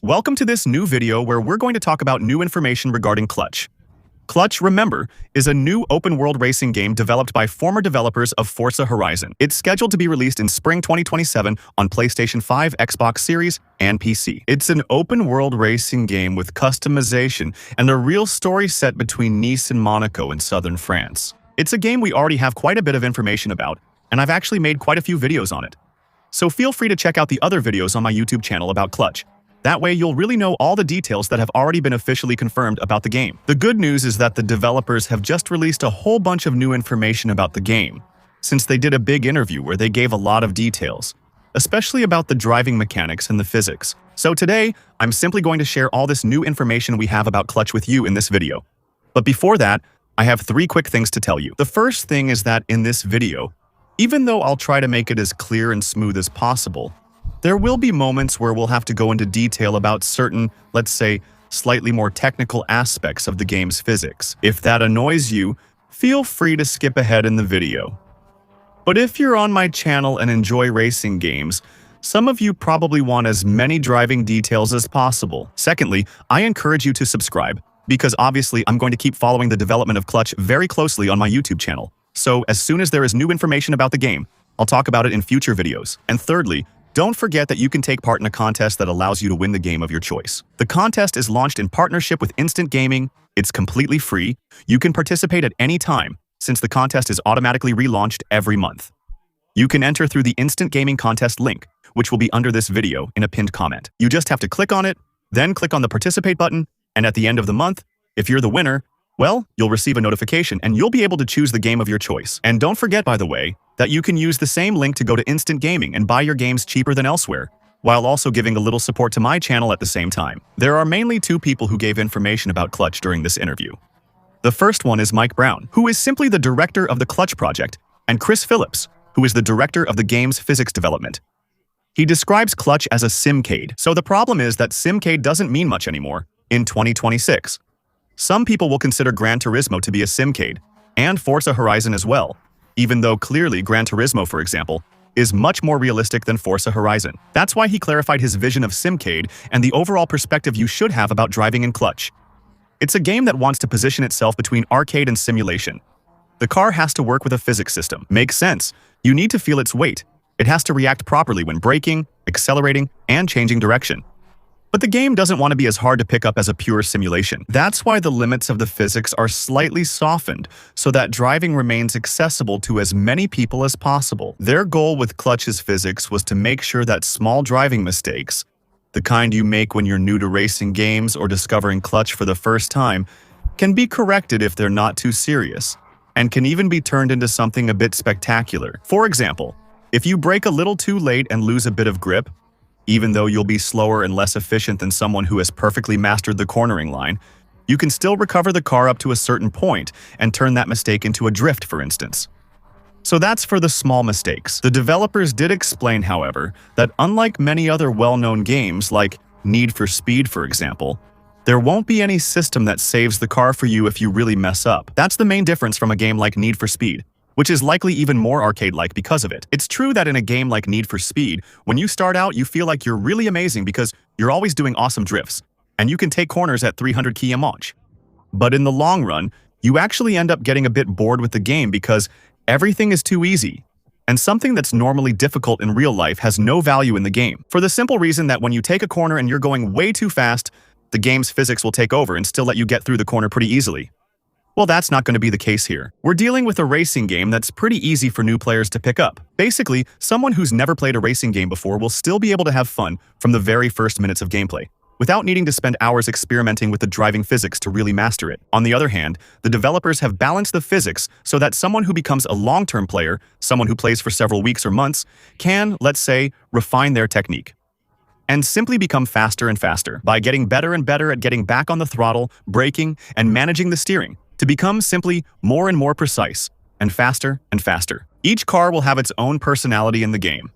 Welcome to this new video where we're going to talk about new information regarding Clutch. Clutch, remember, is a new open-world racing game developed by former developers of Forza Horizon. It's scheduled to be released in spring 2027 on PlayStation 5, Xbox Series, and PC. It's an open-world racing game with customization and a real story set between Nice and Monaco in southern France. It's a game we already have quite a bit of information about, and I've actually made quite a few videos on it. So feel free to check out the other videos on my YouTube channel about Clutch. That way you'll really know all the details that have already been officially confirmed about the game. The good news is that the developers have just released a whole bunch of new information about the game, since they did a big interview where they gave a lot of details, especially about the driving mechanics and the physics. So today, I'm simply going to share all this new information we have about Clutch with you in this video. But before that, I have 3 quick things to tell you. The first thing is that in this video, even though I'll try to make it as clear and smooth as possible, there will be moments where we'll have to go into detail about certain, let's say, slightly more technical aspects of the game's physics. If that annoys you, feel free to skip ahead in the video. But if you're on my channel and enjoy racing games, some of you probably want as many driving details as possible. Secondly, I encourage you to subscribe, because obviously I'm going to keep following the development of Clutch very closely on my YouTube channel. So as soon as there is new information about the game, I'll talk about it in future videos. And thirdly, don't forget that you can take part in a contest that allows you to win the game of your choice. The contest is launched in partnership with Instant Gaming. It's completely free. You can participate at any time, since the contest is automatically relaunched every month. You can enter through the Instant Gaming contest link, which will be under this video in a pinned comment. You just have to click on it, then click on the participate button, and at the end of the month, if you're the winner, well, you'll receive a notification and you'll be able to choose the game of your choice. And don't forget, by the way, that you can use the same link to go to Instant Gaming and buy your games cheaper than elsewhere, while also giving a little support to my channel at the same time. There are mainly 2 people who gave information about Clutch during this interview. The first one is Mike Brown, who is simply the director of the Clutch project, and Chris Phillips, who is the director of the game's physics development. He describes Clutch as a Simcade, so the problem is that Simcade doesn't mean much anymore in 2026. Some people will consider Gran Turismo to be a Simcade, and Forza Horizon as well, even though clearly Gran Turismo, for example, is much more realistic than Forza Horizon. That's why he clarified his vision of Simcade and the overall perspective you should have about driving in Clutch. It's a game that wants to position itself between arcade and simulation. The car has to work with a physics system. Makes sense. You need to feel its weight. It has to react properly when braking, accelerating, and changing direction. But the game doesn't want to be as hard to pick up as a pure simulation. That's why the limits of the physics are slightly softened, so that driving remains accessible to as many people as possible. Their goal with Clutch's physics was to make sure that small driving mistakes, the kind you make when you're new to racing games or discovering Clutch for the first time, can be corrected if they're not too serious, and can even be turned into something a bit spectacular. For example, if you brake a little too late and lose a bit of grip, even though you'll be slower and less efficient than someone who has perfectly mastered the cornering line, you can still recover the car up to a certain point and turn that mistake into a drift, for instance. So that's for the small mistakes. The developers did explain, however, that unlike many other well-known games like Need for Speed, for example, there won't be any system that saves the car for you if you really mess up. That's the main difference from a game like Need for Speed, which is likely even more arcade-like because of it. It's true that in a game like Need for Speed, when you start out, you feel like you're really amazing because you're always doing awesome drifts, and you can take corners at 300 km/h. But in the long run, you actually end up getting a bit bored with the game because everything is too easy, and something that's normally difficult in real life has no value in the game. For the simple reason that when you take a corner and you're going way too fast, the game's physics will take over and still let you get through the corner pretty easily. Well, that's not going to be the case here. We're dealing with a racing game that's pretty easy for new players to pick up. Basically, someone who's never played a racing game before will still be able to have fun from the very first minutes of gameplay, without needing to spend hours experimenting with the driving physics to really master it. On the other hand, the developers have balanced the physics so that someone who becomes a long-term player, someone who plays for several weeks or months, can, let's say, refine their technique and simply become faster and faster by getting better and better at getting back on the throttle, braking, and managing the steering, to become simply more and more precise, and faster and faster. Each car will have its own personality in the game.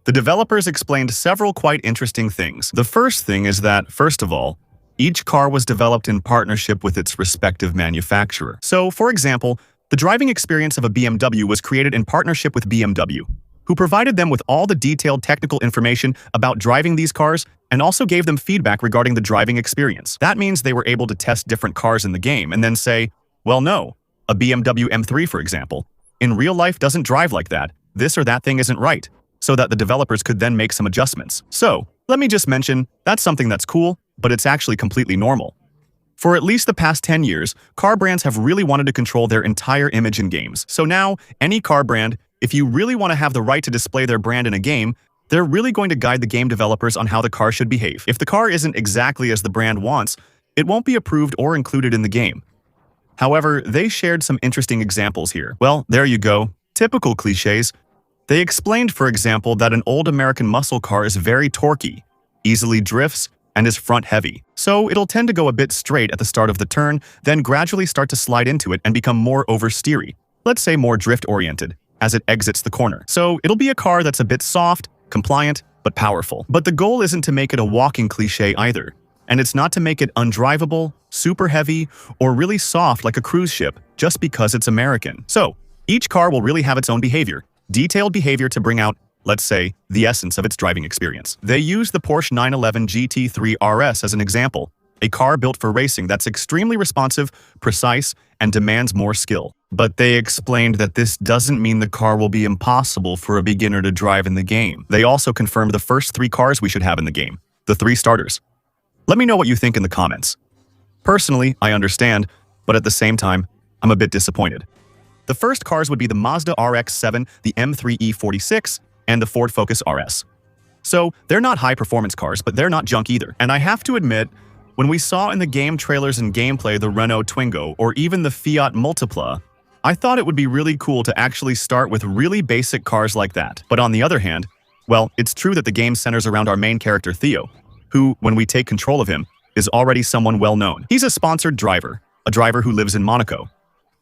The developers explained several quite interesting things. The first thing is that, first of all, each car was developed in partnership with its respective manufacturer. So, for example, the driving experience of a BMW was created in partnership with BMW, who provided them with all the detailed technical information about driving these cars and also gave them feedback regarding the driving experience. That means they were able to test different cars in the game and then say, well, no, a BMW M3, for example, in real life doesn't drive like that. This or that thing isn't right, so that the developers could then make some adjustments. So, let me just mention, that's something that's cool, but it's actually completely normal. For at least the past 10 years, car brands have really wanted to control their entire image in games. So now, any car brand, if you really want to have the right to display their brand in a game, they're really going to guide the game developers on how the car should behave. If the car isn't exactly as the brand wants, it won't be approved or included in the game. However, they shared some interesting examples here. Well, there you go. Typical cliches. They explained, for example, that an old American muscle car is very torquey, easily drifts, and is front-heavy. So it'll tend to go a bit straight at the start of the turn, then gradually start to slide into it and become more oversteery. Let's say more drift-oriented, as it exits the corner. So it'll be a car that's a bit soft, compliant, but powerful. But the goal isn't to make it a walking cliche either. And it's not to make it undrivable, super heavy, or really soft like a cruise ship, just because it's American. So, each car will really have its own behavior, detailed behavior to bring out, let's say, the essence of its driving experience. They use the Porsche 911 GT3 RS as an example, a car built for racing that's extremely responsive, precise, and demands more skill. But they explained that this doesn't mean the car will be impossible for a beginner to drive in the game. They also confirmed the first 3 cars we should have in the game, the 3 starters. Let me know what you think in the comments. Personally, I understand, but at the same time, I'm a bit disappointed. The first cars would be the Mazda RX-7, the M3 E46, and the Ford Focus RS. So, they're not high-performance cars, but they're not junk either. And I have to admit, when we saw in the game trailers and gameplay the Renault Twingo or even the Fiat Multipla, I thought it would be really cool to actually start with really basic cars like that. But on the other hand, well, it's true that the game centers around our main character Theo, who, when we take control of him, is already someone well-known. He's a sponsored driver, a driver who lives in Monaco.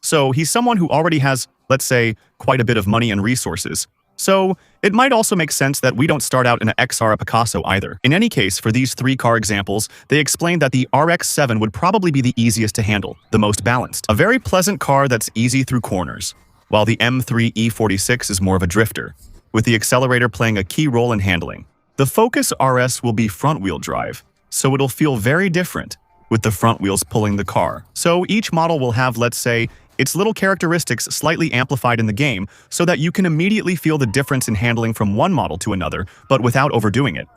So he's someone who already has, let's say, quite a bit of money and resources. So it might also make sense that we don't start out in an XR Picasso either. In any case, for these 3 car examples, they explained that the RX-7 would probably be the easiest to handle, the most balanced. A very pleasant car that's easy through corners, while the M3 E46 is more of a drifter, with the accelerator playing a key role in handling. The Focus RS will be front-wheel drive, so it'll feel very different, with the front wheels pulling the car. So each model will have, let's say, its little characteristics slightly amplified in the game so that you can immediately feel the difference in handling from one model to another, but without overdoing it.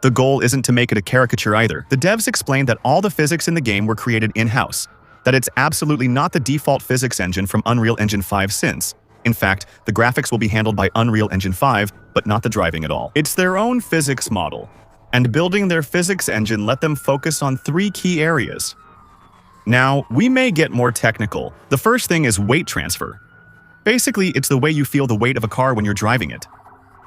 The goal isn't to make it a caricature either. The devs explained that all the physics in the game were created in-house, that it's absolutely not the default physics engine from Unreal Engine 5 since, in fact, the graphics will be handled by Unreal Engine 5, but not the driving at all. It's their own physics model, and building their physics engine let them focus on 3 key areas. Now, we may get more technical. The first thing is weight transfer. Basically, it's the way you feel the weight of a car when you're driving it.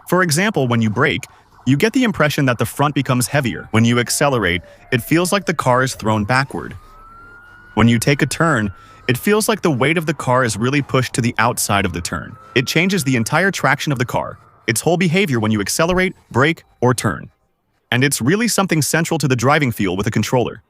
For example, when you brake, you get the impression that the front becomes heavier. When you accelerate, it feels like the car is thrown backward. When you take a turn, it feels like the weight of the car is really pushed to the outside of the turn. It changes the entire traction of the car, its whole behavior when you accelerate, brake, or turn. And it's really something central to the driving feel with a controller.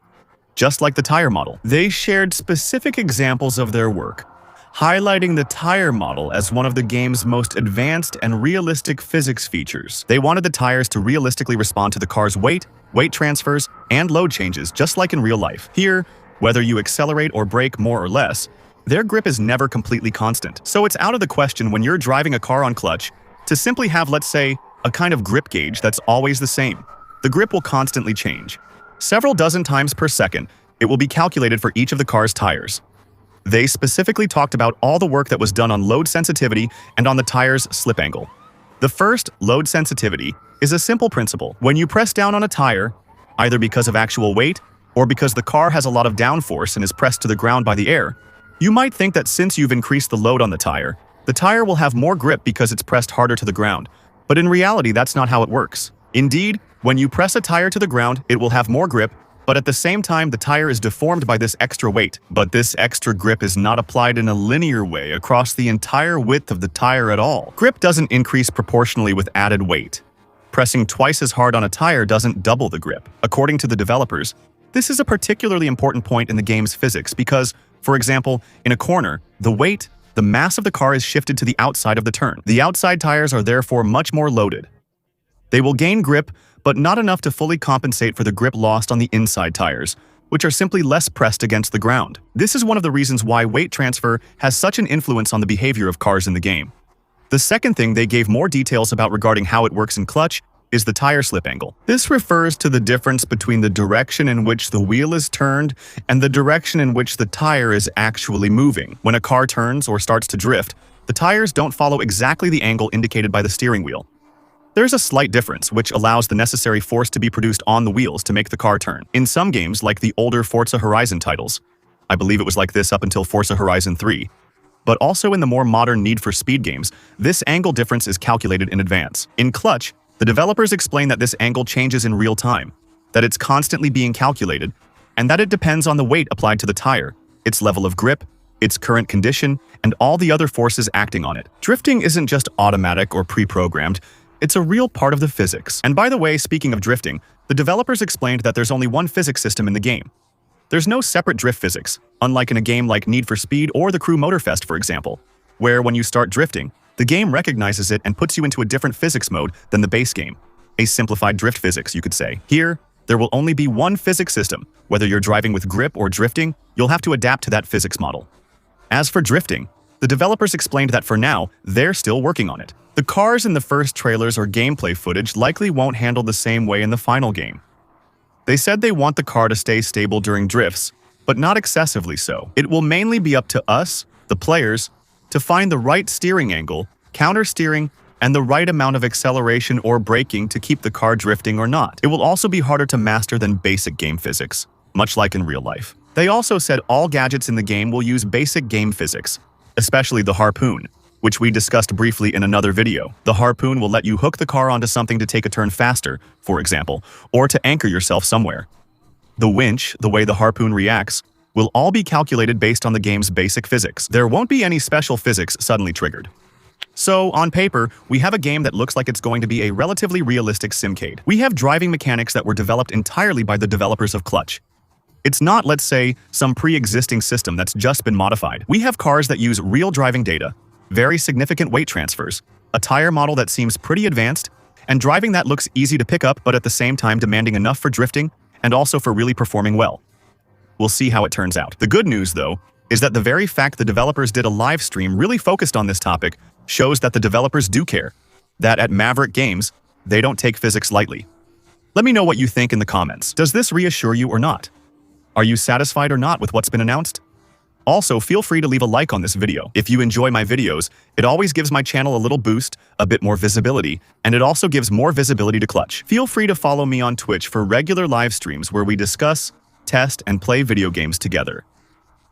Just like the tire model. They shared specific examples of their work, highlighting the tire model as one of the game's most advanced and realistic physics features. They wanted the tires to realistically respond to the car's weight transfers, and load changes, just like in real life. Here, whether you accelerate or brake more or less, their grip is never completely constant. So it's out of the question when you're driving a car on clutch to simply have, let's say, a kind of grip gauge that's always the same. The grip will constantly change. Several dozen times per second, it will be calculated for each of the car's tires. They specifically talked about all the work that was done on load sensitivity and on the tire's slip angle. The first, load sensitivity, is a simple principle. When you press down on a tire, either because of actual weight or because the car has a lot of downforce and is pressed to the ground by the air, you might think that since you've increased the load on the tire will have more grip because it's pressed harder to the ground. But in reality, that's not how it works. Indeed, when you press a tire to the ground, it will have more grip, but at the same time, the tire is deformed by this extra weight. But this extra grip is not applied in a linear way across the entire width of the tire at all. Grip doesn't increase proportionally with added weight. Pressing twice as hard on a tire doesn't double the grip. According to the developers, this is a particularly important point in the game's physics because, for example, in a corner, the mass of the car is shifted to the outside of the turn. The outside tires are therefore much more loaded. They will gain grip, but not enough to fully compensate for the grip lost on the inside tires, which are simply less pressed against the ground. This is one of the reasons why weight transfer has such an influence on the behavior of cars in the game. The second thing they gave more details about regarding how it works in clutch is the tire slip angle. This refers to the difference between the direction in which the wheel is turned and the direction in which the tire is actually moving. When a car turns or starts to drift, the tires don't follow exactly the angle indicated by the steering wheel. There's a slight difference, which allows the necessary force to be produced on the wheels to make the car turn. In some games, like the older Forza Horizon titles, I believe it was like this up until Forza Horizon 3, but also in the more modern Need for Speed games, this angle difference is calculated in advance. In clutch, the developers explain that this angle changes in real time, that it's constantly being calculated, and that it depends on the weight applied to the tire, its level of grip, its current condition, and all the other forces acting on it. Drifting isn't just automatic or pre-programmed, it's a real part of the physics. And by the way, speaking of drifting, the developers explained that there's only one physics system in the game. There's no separate drift physics, unlike in a game like Need for Speed or the Crew Motorfest, for example, where when you start drifting, the game recognizes it and puts you into a different physics mode than the base game. A simplified drift physics, you could say. Here, there will only be one physics system. Whether you're driving with grip or drifting, you'll have to adapt to that physics model. As for drifting, the developers explained that for now, they're still working on it. The cars in the first trailers or gameplay footage likely won't handle the same way in the final game. They said they want the car to stay stable during drifts, but not excessively so. It will mainly be up to us, the players, to find the right steering angle, counter-steering, and the right amount of acceleration or braking to keep the car drifting or not. It will also be harder to master than basic game physics, much like in real life. They also said all gadgets in the game will use basic game physics, especially the harpoon, which we discussed briefly in another video. The harpoon will let you hook the car onto something to take a turn faster, for example, or to anchor yourself somewhere. The winch, the way the harpoon reacts, will all be calculated based on the game's basic physics. There won't be any special physics suddenly triggered. So, on paper, we have a game that looks like it's going to be a relatively realistic Simcade. We have driving mechanics that were developed entirely by the developers of Clutch. It's not, let's say, some pre-existing system that's just been modified. We have cars that use real driving data, very significant weight transfers, a tire model that seems pretty advanced, and driving that looks easy to pick up but at the same time demanding enough for drifting and also for really performing well. We'll see how it turns out. The good news, though, is that the very fact the developers did a live stream really focused on this topic shows that the developers do care, that at Maverick Games, they don't take physics lightly. Let me know what you think in the comments. Does this reassure you or not? Are you satisfied or not with what's been announced? Also, feel free to leave a like on this video. If you enjoy my videos, it always gives my channel a little boost, a bit more visibility, and it also gives more visibility to Clutch. Feel free to follow me on Twitch for regular live streams where we discuss, test, and play video games together.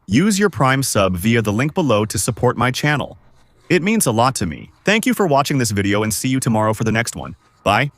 Use your Prime sub via the link below to support my channel. It means a lot to me. Thank you for watching this video and see you tomorrow for the next one. Bye.